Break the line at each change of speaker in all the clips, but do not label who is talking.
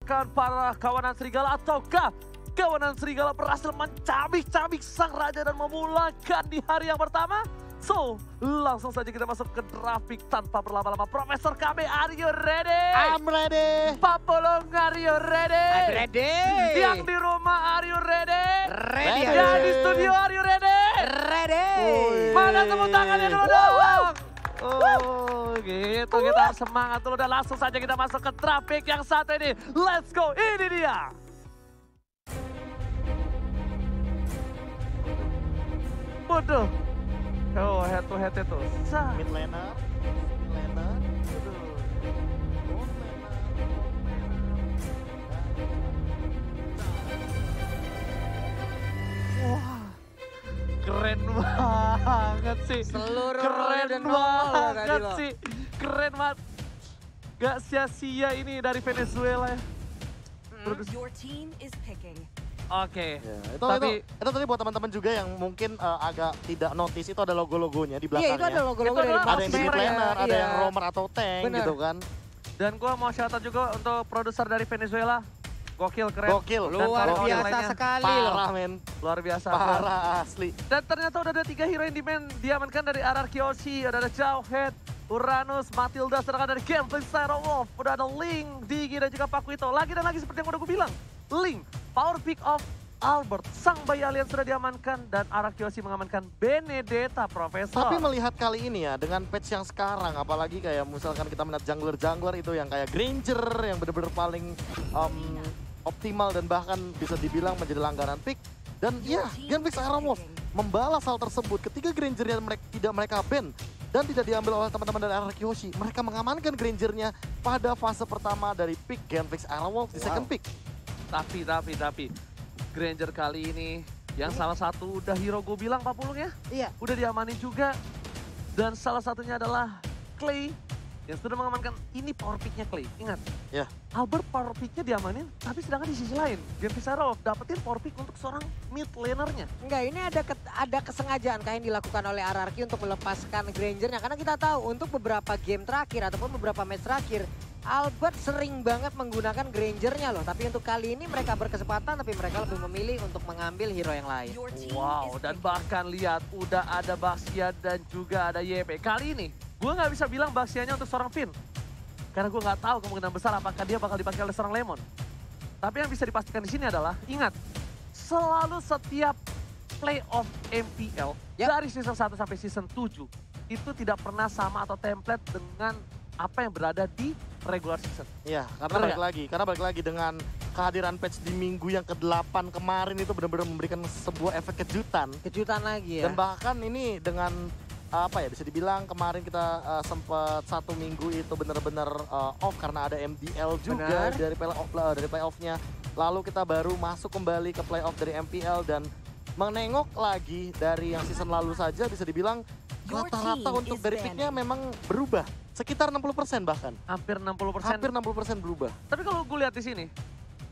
Kan para kawanan serigala ataukah kawanan serigala berhasil mencabik-cabik sang raja dan memulangkan di hari yang pertama? So, langsung saja kita masuk ke grafik tanpa berlama-lama. Profesor KB, are you ready?
I'm ready.
Papolong, are you ready?
I'm ready.
Yang di rumah, are you ready?
Ready.
Yang di studio, are you ready?
Ready.
Mana tepuk tangannya dulu dong? Oh gitu, kita harus semangat dulu dan langsung saja kita masuk ke grafik yang satu ini. Let's go, ini dia. Waduh. Oh, head to head itu.
Mid laner.
Wah, keren banget sih.
Seluruh
Keren
dan nongol tadi
banget
loh.
sih. Keren banget. Gak sia-sia ini dari Venezuela ya.
Your team is picking.
Oke.
Ya,
Tapi-
itu tadi buat teman-teman juga yang mungkin agak tidak notice, itu ada logo-logonya di
Iya,
belakangnya.
itu ada logo-logo
Itu
dari
adalah
Ada yang di mid
Maxmer ya,
laner, ada
iya.
yang roamer atau tank
Bener.
gitu kan.
Dan gue mau shout out juga untuk produser dari Venezuela. Gokil, keren.
Gokil.
Dan
Luar
kalau yang
biasa
lainnya,
sekali loh.
Parah men,
Luar biasa.
parah asli.
Dan ternyata udah ada 3 hero yang diamankan dari RRQ Oshi. Udah ada Jauhead, Uranus, Matilda, sedangkan dari Gameplay Shadow Wolf. Udah ada Link, Digi, dan juga Pakuito. Lagi dan lagi seperti yang udah gue bilang. Link, Power Pick of Albert, sang bayi alien sudah diamankan. Dan RRQ Oshi mengamankan Benedetta, Profesor.
Tapi melihat kali ini ya, dengan patch yang sekarang, apalagi kayak misalkan kita melihat jungler-jungler itu yang kayak Granger, yang bener-bener paling optimal dan bahkan bisa dibilang menjadi langganan pick. Dan iya, Genfix Aramov membalas hal tersebut ketika Grangernya tidak mereka ban dan tidak diambil oleh teman-teman dari RRQ Oshi. Mereka mengamankan Grangernya pada fase pertama dari pick Genfix Aramov di second pick.
Tapi, Granger kali ini yang salah satu udah hero gue bilang Pak Pulung ya.
Iya.
Udah diamanin juga. Dan salah satunya adalah Clay yang sudah mengamankan. Ini power pick-nya Clay, ingat.
Ya.
Albert power pick-nya diamanin, tapi sedangkan di sisi lain, Genfisarov dapetin power pick untuk seorang mid laner-nya.
Enggak, ini ada kesengajaan kayak yang dilakukan oleh RRQ untuk melepaskan Grangernya. Karena kita tahu untuk beberapa game terakhir ataupun beberapa match terakhir, Albert sering banget menggunakan Grangernya loh. Tapi untuk kali ini mereka berkesempatan, tapi mereka lebih memilih untuk mengambil hero yang lain.
Your team
Wow,
is
dan
picking.
bahkan lihat udah ada Baxia dan juga ada YP. Kali ini, gue nggak bisa bilang Baxianya untuk seorang Finn. Karena gue nggak tahu kemungkinan besar apakah dia bakal dipakai oleh seorang Lemon. Tapi yang bisa dipastikan di sini adalah, ingat, selalu setiap playoff MPL dari season 1 sampai season 7 itu tidak pernah sama atau template dengan apa yang berada di regular season.
Iya,
Bener
karena balik lagi dengan kehadiran patch di minggu yang ke-8 kemarin itu benar-benar memberikan sebuah efek kejutan.
Kejutan lagi ya.
Dan bahkan ini dengan apa ya, bisa dibilang kemarin kita sempat 1 minggu itu benar-benar off karena ada MDL juga
Benar.
dari playoff-nya. Lalu kita baru masuk kembali ke playoff dari MPL dan menengok lagi dari yang season lalu saja bisa dibilang
Your
rata-rata
team
untuk
is
dari picknya
banning.
memang berubah. Sekitar 60% bahkan.
Hampir 60%.
Hampir 60% berubah.
Tapi kalau gue lihat di sini,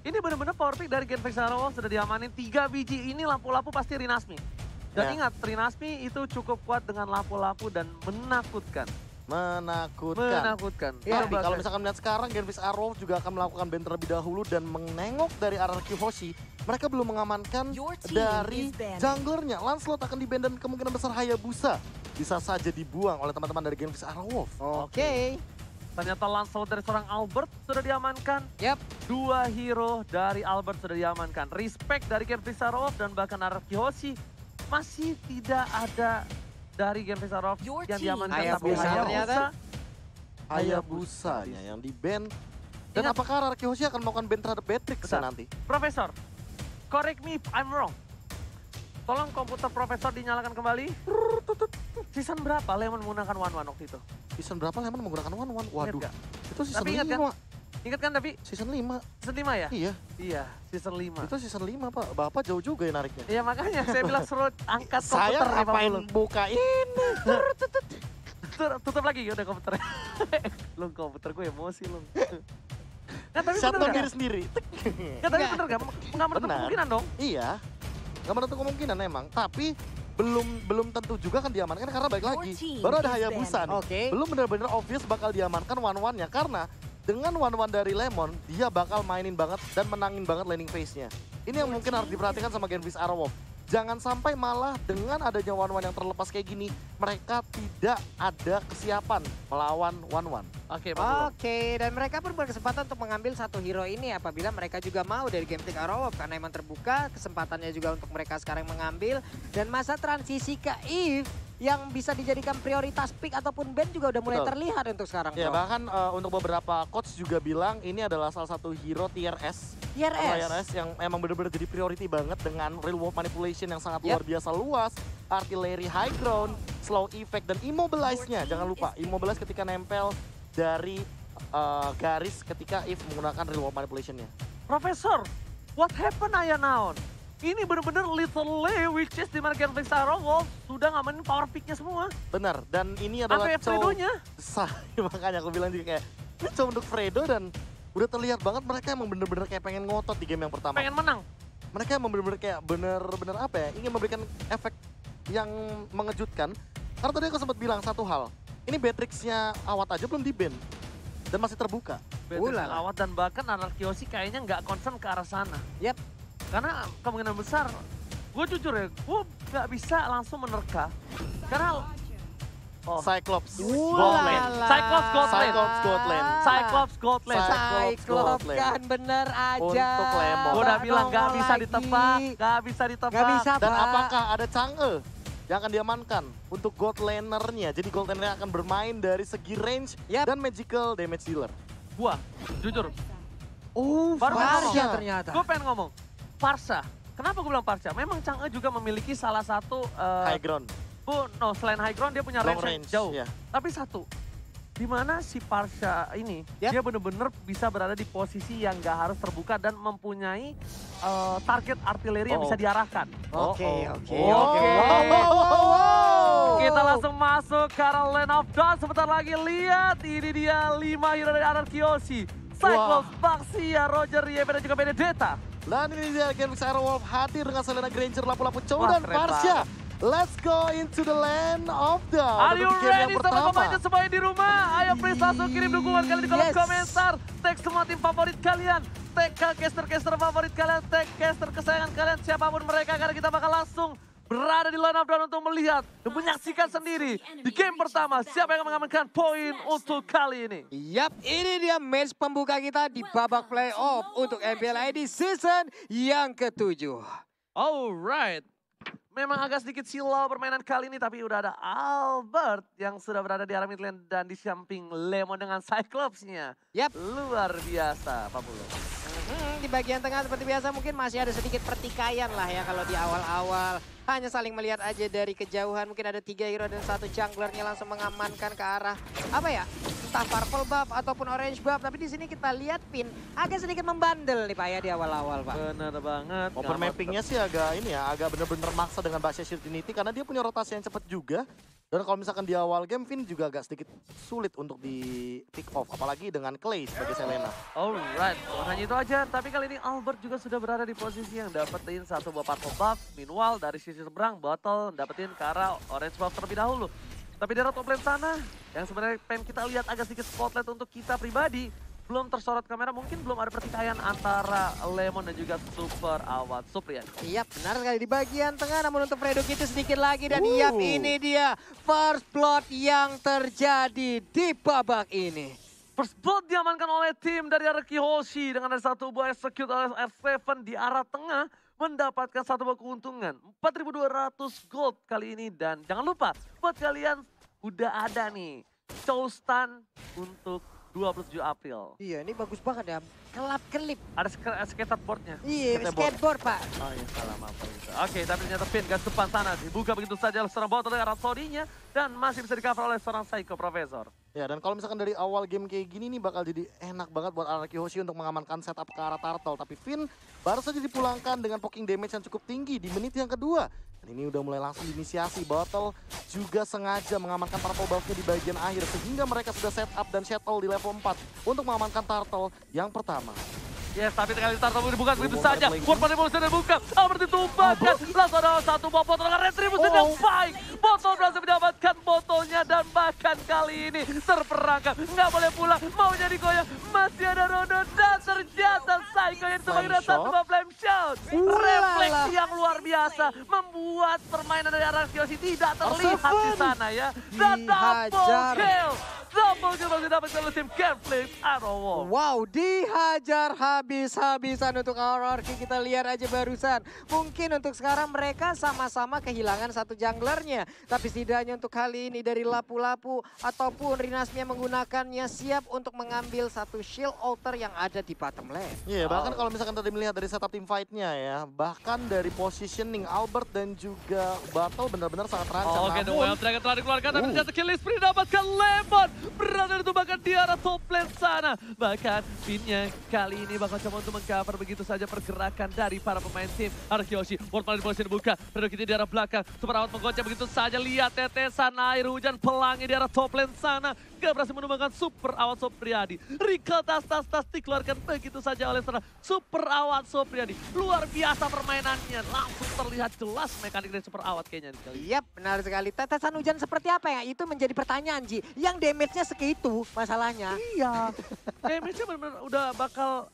ini benar-benar power pick dari Genfix Arawal sudah diamanin 3 biji. Ini lampu-lampu pasti Rinasmi. Dan
Ya.
ingat, Rinasmi itu cukup kuat dengan lampu-lampu dan menakutkan. Menakutkan.
Ya,
Tapi kalau misalkan melihat sekarang, Genfix Arrow juga akan melakukan ban terlebih dahulu dan menengok dari RRQ Hoshi. Mereka belum mengamankan
Your team
dari
is banning.
junglernya. Lancelot akan di-ban dan kemungkinan besar Hayabusa bisa saja dibuang oleh teman-teman dari Genfix Arrow.
Oke.
Ternyata Lancelot dari seorang Albert sudah diamankan.
Yap.
2 hero dari Albert sudah diamankan. Respect dari Genfix Arawal dan bahkan RRQ Hoshi. Masih tidak ada dari Genfix Arawal
Your
yang
team
diamankan.
is
Tapi
banning.
Hayabusa.
Hayabusanya yang di-ban. Dan
Ingat.
apakah RRQ Hoshi akan melakukan ban terhadap Beatrix
Bentar.
nanti?
Profesor, correct me if I'm wrong. Tolong komputer Profesor dinyalakan kembali. Season berapa Lemon menggunakan one-one waktu itu?
Season berapa Lemon menggunakan one-one? Waduh,
Ingat gak?
itu season
Tapi ingat
5.
Ingat kan tapi
Season 5.
season 5 ya?
Iya,
Iya, season 5.
itu season 5 Pak. Bapak jauh juga ya nariknya.
Iya makanya saya bilang suruh angkat
Saya
komputer nih Pak
ngapain
Pulung.
buka ini?
Tutup lagi udah komputer. Lu komputer gue emosi lu. Nah tapi
Shutdown
bener
diri
gak?
sendiri.
Ya, tapi bener gak? Nggak menutup
Benar.
kemungkinan dong.
Iya, nggak menutup kemungkinan emang. Tapi belum tentu juga kan diamankan karena balik lagi.
Your team
Baru ada
is
Hayabusa nih.
Oke.
Belum benar-benar obvious bakal diamankan one-one-nya karena dengan one-one dari Lemon, dia bakal mainin banget dan menangin banget laning phase-nya. Ini yang mungkin harus diperhatikan sama Genvis Arrow. Jangan sampai malah dengan adanya one-one yang terlepas kayak gini, mereka tidak ada kesiapan melawan one-one.
Oke, Pak Bulung.
Oke, dan mereka pun berkesempatan untuk mengambil satu hero ini apabila mereka juga mau dari game Tick Arrow karena emang terbuka, kesempatannya juga untuk mereka sekarang mengambil. Dan masa transisi ke Eve yang bisa dijadikan prioritas pick ataupun ban juga udah mulai
Betul.
terlihat untuk sekarang.
Ya
Bro.
bahkan untuk beberapa coach juga bilang ini adalah salah satu hero tier S.
Tier S.
Yang emang bener-bener jadi priority banget dengan real world manipulation yang sangat
Yep.
luar biasa luas. Artillery high ground, slow effect, dan immobilize-nya. Jangan lupa, immobilize ketika nempel dari garis ketika Eve menggunakan real world manipulation-nya.
Profesor, what happened Aya Naon? Ini bener-bener literally which is dimana Genvis Arrow sudah ngamanin power pick-nya semua.
Benar, dan ini adalah
Sampai Fredo-nya.
makanya aku bilang juga kayak, ini cow untuk Fredo dan udah terlihat banget mereka emang bener-bener kayak pengen ngotot di game yang pertama.
Pengen menang.
Mereka emang bener-bener kayak bener-bener apa ya, ingin memberikan efek yang mengejutkan. Karena tadi aku sempat bilang satu hal, ini Beatrix-nya Awat aja belum di-ban dan masih terbuka.
Betul, Awat dan bahkan Anarkiosi kayaknya nggak concern ke arah sana.
Yap.
Karena kemungkinan besar, gue jujur ya, gue nggak bisa langsung menerka. Karena
Cyclops,
Ulala.
Gold Lane.
Cyclops Gold Lane.
Cyclops Gold Lane.
Cyclops Gold Lane.
Cyclops kan bener aja.
Untuk Lemon.
Gue udah bilang nggak
Nongol
bisa
lagi.
ditebak, nggak bisa ditebak.
Nggak bisa,
Dan
Pak.
apakah ada Chang'e yang akan diamankan untuk Gold Laner-nya? Jadi Gold Laner akan bermain dari segi range
Yap.
dan magical damage dealer.
Gua, jujur,
Oh,
Baru
Farsha
ngomong.
ternyata.
gue pengen ngomong. Farsha. Kenapa gue bilang Farsha? Memang Chang'e juga memiliki salah satu
high ground,
selain high ground dia punya
long
range,
range.
jauh.
Ya.
Tapi satu, di mana si Farsha ini
Yap.
dia bener-bener bisa berada di posisi yang gak harus terbuka dan mempunyai target artileri yang
Oh.
bisa diarahkan.
Oke.
Oke.
Wow.
Kita langsung masuk ke arah Land of Dawn. Sebentar lagi lihat, ini dia 5 hero dari Anarkiosi. Cyclops, Baxia, Roger, Yepe, dan juga Benedetta.
Dan ini dia Genvis Aerowolf hadir dengan Selena Granger, lapu-lapu cow
Wah,
dan
keren
Farsha. Let's go into the land of Dawn.
Are you
Untuk game
ready
yang
sama
pertama.
pemainnya semuanya di rumah? Ayo please langsung kirim dukungan kalian di kolom
Yes.
komentar. Tag semua tim favorit kalian. Tag caster-caster favorit kalian. Tag caster kesayangan kalian siapapun mereka. Karena kita bakal langsung berada di line of Dawn untuk melihat dan menyaksikan sendiri di game pertama siapa yang mengamankan poin untuk kali ini.
Yap, ini dia match pembuka kita di babak playoff untuk MPL ID season yang ke-7.
Alright. Memang agak sedikit silau permainan kali ini, tapi udah ada Albert yang sudah berada di arah mid lane dan di samping Lemon dengan Cyclops-nya.
Yap.
Luar biasa, Pak Pulo.
Di bagian tengah seperti biasa mungkin masih ada sedikit pertikaian lah ya kalau di awal-awal. Hanya saling melihat aja dari kejauhan. Mungkin ada 3 hero dan 1 junglernya langsung mengamankan ke arah apa ya? Entah purple buff ataupun orange buff. Tapi di sini kita lihat Pin agak sedikit membandel nih Pak ya di awal-awal Pak.
Bener banget.
Open mappingnya sih agak ini ya, agak bener-bener maksa dengan Baxia Shield Trinity karena dia punya rotasi yang cepat juga. Dan kalau misalkan di awal game, Finn juga agak sedikit sulit untuk di pick off. Apalagi dengan Clay sebagai Selena.
Alright, bukan hanya itu aja. Tapi kali ini Albert juga sudah berada di posisi yang dapetin satu buah purple buff. Meanwhile dari sisi seberang, Bottle dapetin ke arah orange buff terlebih dahulu. Tapi dari top lane sana, yang sebenarnya pengen kita lihat agak sedikit spotlight untuk kita pribadi. Belum tersorot kamera, mungkin belum ada pertikaian antara Lemon dan juga Super Awat Supriyan.
Iya benar sekali di bagian tengah namun untuk Fredo kita sedikit lagi dan yap ini dia first blood yang terjadi di babak ini.
First blood diamankan oleh tim dari Araki Hoshi dengan ada satu buah execute oleh R7 di arah tengah mendapatkan satu buah keuntungan 4.200 gold kali ini dan jangan lupa buat kalian udah ada nih show stun untuk 27 April.
Iya ini bagus banget ya, kelap-kelip.
Ada skateboardnya.
Iya skateboard Pak.
Oh iya salah maaf. Oke tapi ternyata Pin garis depan sana dibuka begitu saja oleh seorang botol dengan Rhapsody-nya dan masih bisa di cover oleh seorang Psycho Professor.
Ya dan kalau misalkan dari awal game kayak gini nih bakal jadi enak banget buat Araki Hoshi untuk mengamankan setup ke arah Turtle. Tapi Finn baru saja dipulangkan dengan poking damage yang cukup tinggi di menit yang kedua. Dan ini udah mulai langsung diinisiasi. Bottle juga sengaja mengamankan purple buff-nya di bagian akhir. Sehingga mereka sudah setup dan shuttle di level 4 untuk mengamankan Turtle yang pertama.
Yes, tapi sekali Turtle dibuka begitu
Mau
saja.
lagi.
Buat pada Evolution dibuka. Albert ditumpahkan. Langsung ada satu buah botol dengan Retribution yang baik. Botol Turtle berhasil mendapatkan botolnya dan bahkan kali ini terperangkap. Nggak boleh pulang, maunya digoyang. Masih ada Rondo dan ternyata Psycho yang ditembaki dengan satu flame shot. Refleksi yang luar biasa membuat permainan dari RRQ tidak terlihat di sana ya. Dan double kill. Double kill masih dapatkan oleh tim Genflix Arrow.
Wow, dihajar habis-habisan untuk RRQ. Kita lihat aja barusan. Mungkin untuk sekarang mereka sama-sama kehilangan satu junglernya. Tapi setidaknya untuk kali ini dari Lapu-Lapu ataupun Rinasmia menggunakannya siap untuk mengambil satu shield altar yang ada di bottom lane.
Iya, bahkan kalau misalkan tadi melihat dari setup team fight-nya ya, bahkan dari positioning Albert dan juga Battle benar-benar sangat terancam.
Oke, The Wild Dragon telah dikeluarkan, tapi ternyata kill spree dapatkan Lemon. Berada ditumbangkan di arah top lane sana. Bahkan pinnya kali ini bakal coba untuk mengcover begitu saja pergerakan dari para pemain tim Arkeoshi. World Main posisi dibuka, Predokiti di arah belakang. Super Awat menggocek begitu saja, lihat tetesan air hujan pelangi di arah top lane sana. Gak berhasil menumbangkan Super Awat Sopriadi. Recall tas dikeluarkan begitu saja oleh sana Super Awat Sopriadi. Luar biasa permainannya, langsung terlihat jelas mekanik dari Super Awat kayaknya.
Yap, benar sekali. Tetesan hujan seperti apa ya? Itu menjadi pertanyaan, Ji. Yang damage-nya segitu masalahnya.
Iya, damage-nya benar-benar udah bakal...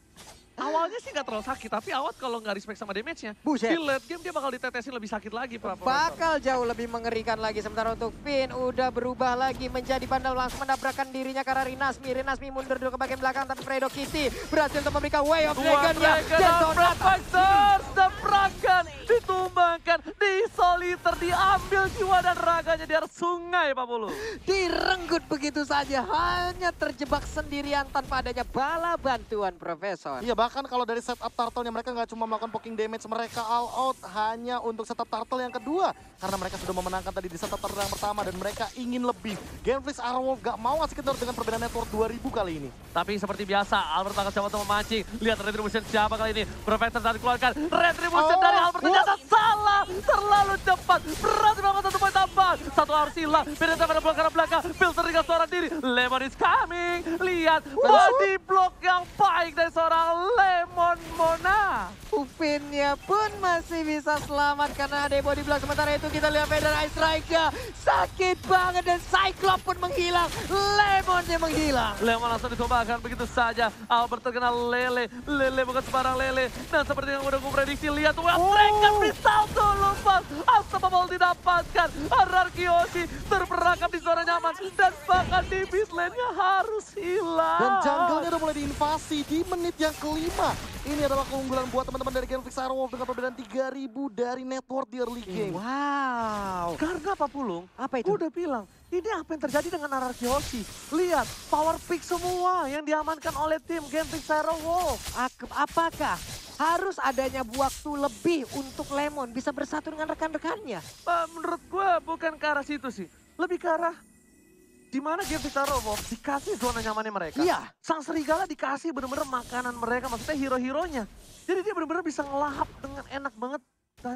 Awalnya sih nggak terlalu sakit, tapi Awat kalau nggak respect sama damage-nya,
Buset.
di late game dia bakal ditetesin lebih sakit lagi.
Bakal jauh lebih mengerikan lagi. Sementara untuk Finn udah berubah lagi menjadi bandel, langsung mendabrakkan dirinya karena Rinasmi. Rinasmi mundur dulu ke bagian belakang, tapi Predokiti berhasil untuk memberikan Way of Dragon-nya.
Daprakkan, ditumbangkan, di soliter, diambil jiwa dan raganya di arah sungai, Pak Bulu.
Direnggut begitu saja, hanya terjebak sendirian tanpa adanya bala bantuan Profesor.
Iya, bahkan kalau dari setup turtle-nya mereka nggak cuma melakukan poking damage, mereka all out hanya untuk setup turtle yang kedua. Karena mereka sudah memenangkan tadi di setup turtle yang pertama dan mereka ingin lebih. Genflix Arrow gak mau ngasih kendor dengan perbedaan network 2000 kali ini.
Tapi seperti biasa, Albert bakal coba untuk memancing. Lihat Retribution siapa kali ini. Professor tadi keluarkan. Retribution dari Albert ternyata salah. Terlalu cepat. Berhasil melakukan satu poin tambahan. Satu harus hilang. Beda pada belakang. Filter dengan seorang diri. Lemon is coming. Lihat body block yang baik dari seorang Lemon Mona.
Ufinnya pun masih bisa selamat karena ada body block. Sementara itu kita lihat Vader Ice Strike-nya. Sakit banget dan Cyclops pun menghilang. Lemonnya menghilang.
Lemon langsung ditumbangkan begitu saja. Albert terkena lele. Lele bukan sembarang lele. Dan seperti yang udah gue prediksi, lihat Wild Dragon bisa dulu pas. Unstoppable didapatkan. Ararkioshi terperangkap di zona nyaman. Dan bahkan di mid lane-nya harus hilang.
Dan jungle-nya udah mulai diinvasi di menit yang kelima. Ini adalah keunggulan buat teman-teman dari Genflix Arrow dengan perbedaan 3000 dari network di early game.
Wow.
Karena apa Pulung?
Apa itu?
Gue udah bilang, ini apa yang terjadi dengan Ararkioshi? Lihat, power pick semua yang diamankan oleh tim Genflix Arrow.
Apakah harus adanya waktu lebih untuk Lemon bisa bersatu dengan rekan-rekannya?
Menurut gue bukan ke arah situ sih. Lebih ke arah di mana Genflix Arrow dikasih zona nyamannya mereka.
Iya.
Sang Serigala dikasih bener-bener makanan mereka, maksudnya hero-heronya. Jadi dia bener-bener bisa ngelahap dengan enak banget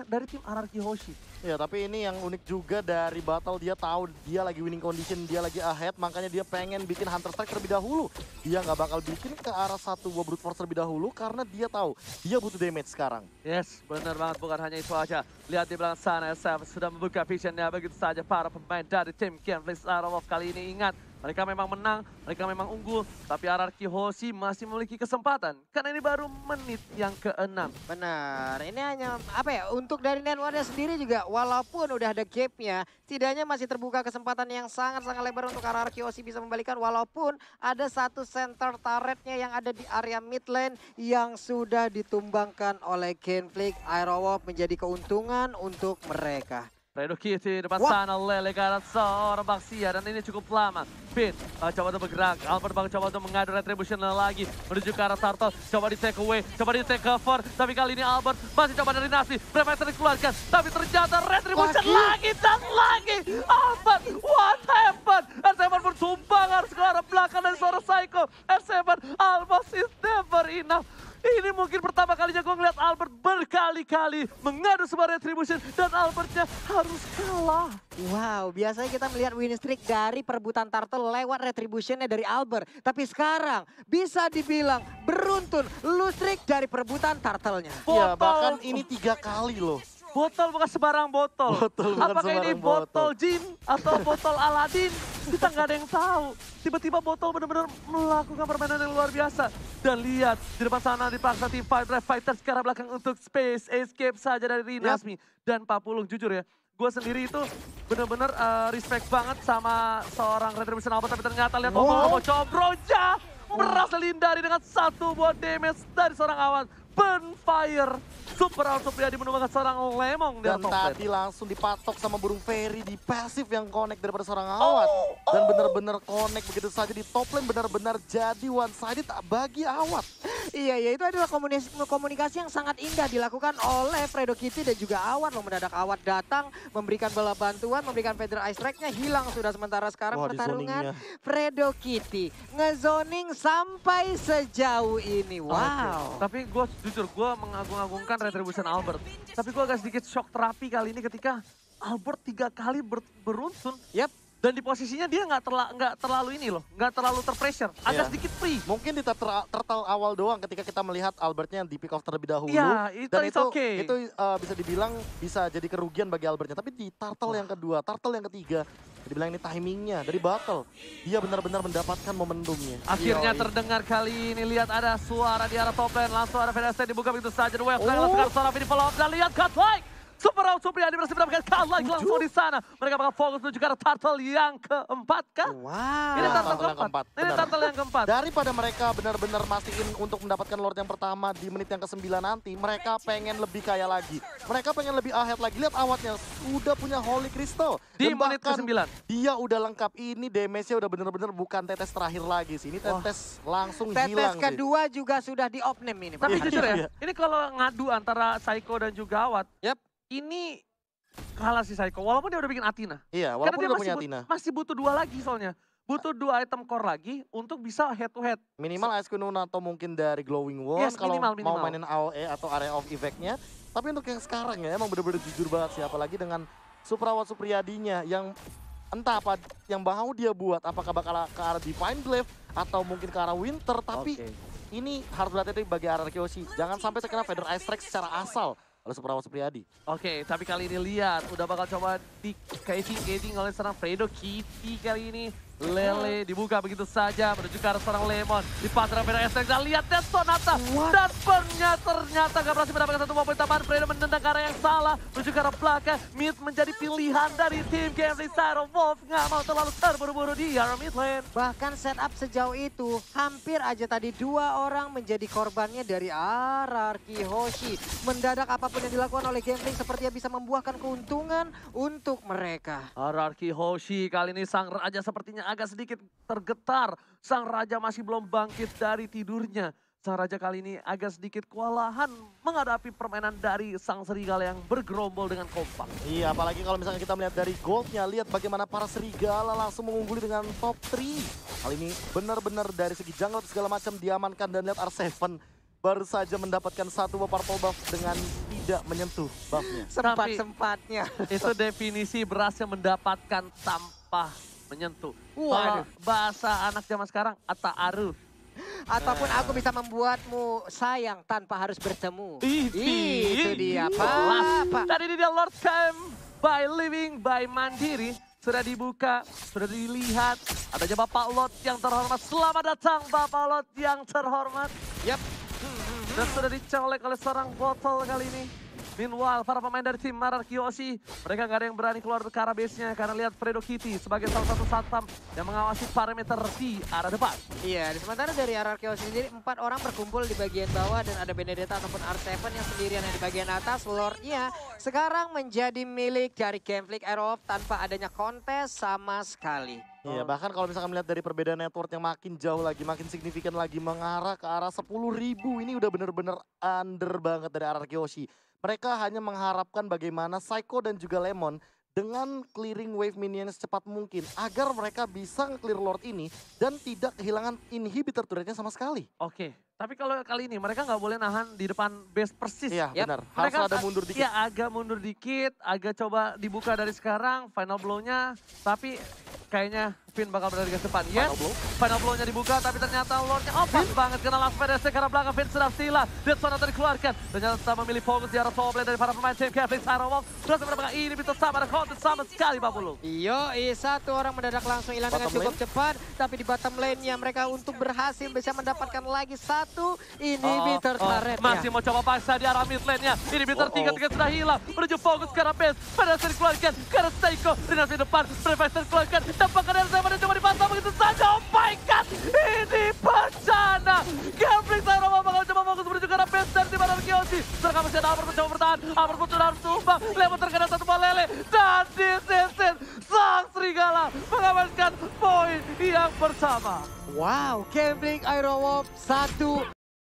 dari tim Ararkioshi.
Ya, tapi ini yang unik juga dari Battle, dia tahu dia lagi winning condition, dia lagi ahead, makanya dia pengen bikin Hunter Strike terlebih dahulu. Dia nggak bakal bikin ke arah satu Brute Force terlebih dahulu karena dia tahu dia butuh damage sekarang.
Yes, benar banget, bukan hanya itu aja. Lihat di belakang sana, SF sudah membuka visionnya begitu saja para pemain dari tim Genflix Arrow kali ini. Ingat, mereka memang menang, mereka memang unggul, tapi Ararkioshi masih memiliki kesempatan. Karena ini baru menit yang ke-6.
Benar, ini hanya apa ya, untuk dari networknya sendiri juga walaupun udah ada gapnya, setidaknya masih terbuka kesempatan yang sangat-sangat lebar untuk Ararkioshi bisa membalikan walaupun ada satu center turretnya yang ada di area mid lane yang sudah ditumbangkan oleh Genflix Arrow menjadi keuntungan untuk mereka.
Predokiti depan sana, lele ke arah seorang Baxia dan ini cukup lama. Finn coba untuk bergerak, Albert bakal coba untuk mengadu Retribution lagi. Menuju ke arah Turtle, coba di take away, coba di take cover. Tapi kali ini Albert masih coba dari Nasi, Prefector dikeluarkan. Tapi ternyata Retribution lagi dan lagi. Albert, what happened? R7 bersumbang harus ke arah belakang dari seorang Psycho. R7 almost is never enough. Ini mungkin pertama kalinya gue ngeliat Albert berkali-kali mengadu sebuah Retribution dan Albertnya harus kalah.
Wow, biasanya kita melihat win streak dari perebutan Turtle lewat Retributionnya dari Albert. Tapi sekarang bisa dibilang beruntun lose streak dari perebutan Turtle-nya.
Ya, bahkan ini 3 kali loh.
Botol bukan sembarang botol.
Botol bukan
Apakah ini
sembarang
botol jin atau botol Aladin? Kita nggak ada yang tahu. Tiba-tiba botol benar-benar melakukan permainan yang luar biasa. Dan lihat di depan sana dipaksa tim Five Drive Fighters ke arah belakang untuk Space Escape saja dari Nasmi dan Papulung. Jujur ya, gue sendiri itu benar-benar respect banget sama seorang Retribution Albert. Tapi ternyata lihat combo Cobroja berhasil lindari dengan satu buah damage dari seorang awan. Bonfire. Super Out Supriyadi menemukan seorang Lemong di
Dan
top lane.
tadi langsung dipatok sama burung fairy di pasif yang connect daripada seorang Awat. Dan benar-benar connect begitu saja di top lane, benar-benar jadi one sided bagi Awat.
Iya, itu adalah komunikasi yang sangat indah dilakukan oleh Fredo Kitty dan juga Awat. Loh, mendadak Awat datang, memberikan bala bantuan, memberikan Feather Ice Strike-nya, hilang sudah sementara sekarang
Wah, di
pertarungan.
zoningnya.
Fredo Kitty ngezoning sampai sejauh ini. Wow.
Tapi gue jujur, gue mengagung-agungkan Retribution Albert. Tapi gue agak sedikit shock terapi kali ini ketika Albert 3 kali beruntun.
Yap.
Dan di posisinya dia nggak terlalu ini loh, nggak terlalu terpressure. Agak
Iya.
sedikit free.
Mungkin di turtle awal doang ketika kita melihat Albertnya di pick off terlebih dahulu.
Iya,
Dan
it's okay.
itu bisa dibilang bisa jadi kerugian bagi Albertnya. Tapi di turtle yang kedua, turtle yang ketiga, dibilang ini timingnya dari battle. Dia benar-benar mendapatkan momentumnya.
Akhirnya
Yoi.
terdengar kali ini, lihat ada suara di arah top lane. Langsung ada Fedastet dibuka begitu saja. The Wave langsung suara di follow up dan lihat Godlike. Super Out Supriyadi berhasil mendapatkan Godlike langsung di sana. Mereka bakal fokus menuju ke arah turtle yang keempat kah?
Wow.
Ini
Ya,
turtle
turtle yang
keempat.
keempat,
Ini
benar.
turtle yang keempat.
Daripada mereka benar-benar mastiin untuk mendapatkan Lord yang pertama di menit yang ke-9 nanti, mereka pengen lebih kaya lagi. Mereka pengen lebih ahead lagi. Lihat Awatnya sudah punya Holy Crystal.
Di
Dan
menit
bahkan
ke-9.
dia udah lengkap. Ini damage-nya udah benar-benar bukan tetes terakhir lagi sih. Ini tetes langsung hilang
Tetes
sih.
kedua juga sudah di off-name ini.
Tapi
Iya,
jujur
iya.
ya, ini kalau ngadu antara Psycho dan juga Awat,
Yap.
ini kalah si Psycho. Walaupun dia udah bikin Athena.
Iya,
Karena
walaupun
dia
udah
masih,
punya Tina.
masih butuh 2 lagi soalnya. Butuh 2 item core lagi untuk bisa head to head.
Minimal Ice Queen atau mungkin dari Glowing Wand
Yes,
kalau
minimal.
mau mainin AOE atau Area of Effect-nya. Tapi untuk yang sekarang ya emang bener-bener jujur banget sih. Apalagi dengan Suprawat Supriyadinya yang entah apa yang mau dia buat. Apakah bakal ke arah Divine Glaive atau mungkin ke arah Winter. Tapi
Oke.
ini harus berhati-hati bagi RRQ sih. Jangan sampai terkena Feather Ice Strike secara asal oleh Suprawat Supriyadi.
Oke, tapi kali ini lihat udah bakal coba di caving oleh seorang Fredo Kitty kali ini. Lele dibuka begitu saja menuju ke arah seorang Lemon. Di Patra Merah Estek dan lihat Death Sonata. Dan ternyata gak berhasil mendapatkan satu poin tambahan. Fredo menendang ke arah yang salah. Menuju ke arah belakang. Mid menjadi pilihan dari tim Gambling Star Wolf. Gak mau terlalu terburu-buru di arah mid lane.
Bahkan setup sejauh itu hampir aja tadi 2 orang menjadi korbannya dari RRQ Hoshi. Mendadak apapun yang dilakukan oleh Gambling sepertinya bisa membuahkan keuntungan untuk mereka.
RRQ Hoshi kali ini sang raja sepertinya agak sedikit tergetar. Sang raja masih belum bangkit dari tidurnya. Sang raja kali ini agak sedikit kewalahan menghadapi permainan dari sang serigala yang bergerombol dengan kompak.
Iya, apalagi kalau misalnya kita melihat dari goldnya, lihat bagaimana para serigala langsung mengungguli dengan top 3. Kali ini benar-benar dari segi jungle segala macam diamankan dan lihat R7 baru saja mendapatkan satu buah purple buff dengan tidak menyentuh buffnya.
Sempat-sempatnya.
Itu definisi berhasil mendapatkan tanpa menyentuh.
Waduh.
Bahasa anak zaman sekarang, ata'aruf.
Ataupun aku bisa membuatmu sayang tanpa harus bertemu.
Itu
dia, Pak.
Tadi dia Lord Camp by Living by Mandiri. Sudah dibuka, sudah dilihat. Adanya Bapak Lord yang terhormat. Selamat datang Bapak Lord yang terhormat.
Yap.
Dan sudah dicolek oleh seorang botol kali ini. Meanwhile, para pemain dari tim RRQ Hoshi, mereka gak ada yang berani keluar ke arah base-nya karena lihat Fredo Kitty sebagai salah satu satam yang mengawasi parameter di arah depan.
Iya, sementara dari RRQ sendiri 4 orang berkumpul di bagian bawah dan ada Benedetta ataupun R7 yang sendirian yang di bagian atas. Lordnya sekarang menjadi milik dari Gameflick Aerof tanpa adanya kontes sama sekali.
Iya, bahkan kalau misalkan melihat dari perbedaan network yang makin jauh lagi, makin signifikan lagi mengarah ke arah 10.000, ini udah bener-bener under banget dari RRQ Hoshi. Mereka hanya mengharapkan bagaimana Psycho dan juga Lemon dengan clearing wave minion secepat mungkin agar mereka bisa nge-clear Lord ini dan tidak kehilangan inhibitor turretnya sama sekali.
Oke, tapi kalau kali ini mereka nggak boleh nahan di depan base persis.
Iya,
Yap.
benar. Harus
Mereka
ada mundur dikit.
Iya, agak mundur dikit, agak coba dibuka dari sekarang, final blow-nya. Tapi kayaknya Finn bakal berada di garis depan. Yes,
Final blow.
final blow-nya dibuka, tapi ternyata Lord-nya opas banget kena last PDC karena belakang Finn sudah stila. Dead Zone nanti dikeluarkan. Ternyata memilih fokus di arah top lane dari para pemain tim Kevin Sarawak. Terus mendapatkan ini bisa sama ada konten sama sekali Babulu.
Yoi, satu orang mendadak langsung hilang dengan
Bottom
cukup cepat. Tapi di bottom lane-nya mereka untuk berhasil bisa mendapatkan lagi satu inhibitor turret.
Masih mau coba paksa di arah mid lane-nya. Inhibitor 3 sudah hilang. Menuju fokus ke arah base. PDC dikeluarkan. Ke arah Seiko. Dinas di depan. Prefester dikeluarkan. Tampakkan dari saya cuma dipantau begitu saja. Oh my god. Ini bencana. Gambling Sarawak bakal coba fokus menuju ke arah base. Dan di mana Kiosi. Serangkap masih ada Amar mencoba bertahan. Amar pun sudah harus tumbang. Lemon terkena satu bola lele. Dan di sisi sang serigala mengamankan poin yang bersama.
Wow, Gambling Aerowolf 1